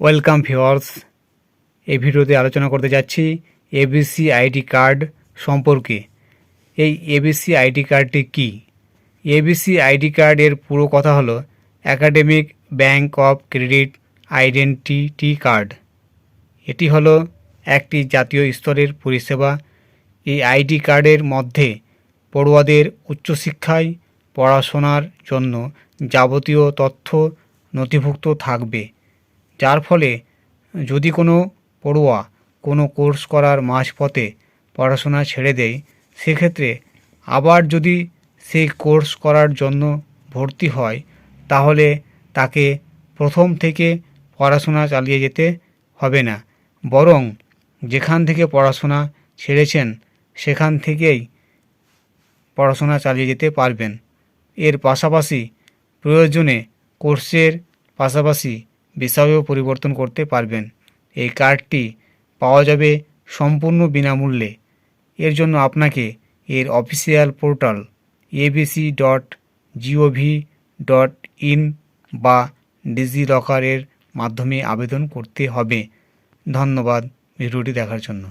Welcome viewers. এই ভিডিওতে আলোচনা করতে যাচ্ছি এবিসি আইডি কার্ড সম্পর্কে। এই এবিসি আইডি কার্ডটি কী? এবিসি আইডি কার্ডের পুরো কথা হলো academic bank of credit identity card. এটি হলো একটি জাতীয় স্তরের পরিষেবা। এই আইডি কার্ডের মধ্যে পড়ুয়াদের উচ্চশিক্ষায় পড়াশোনার জন্য যাবতীয় তথ্য নথিভুক্ত থাকবে, যার ফলে যদি কোনো পড়ুয়া কোনো কোর্স করার মাঝপথে পড়াশোনা ছেড়ে দেয়, সেক্ষেত্রে আবার যদি সেই কোর্স করার জন্য ভর্তি হয়, তাহলে তাকে প্রথম থেকে পড়াশোনা চালিয়ে যেতে হবে না, বরং যেখান থেকে পড়াশোনা ছেড়েছেন সেখান থেকেই পড়াশোনা চালিয়ে যেতে পারবেন। এর পাশাপাশি প্রয়োজনে কোর্সের পাশাপাশি বিষয়ও পরিবর্তন করতে পারবেন। এই কার্ডটি পাওয়া যাবে সম্পূর্ণ বিনামূল্যে। এর জন্য আপনাকে এর অফিসিয়াল পোর্টাল abc.gov.in বা ডিজিলকারের মাধ্যমে আবেদন করতে হবে। ধন্যবাদ ভিডিওটি দেখার জন্য।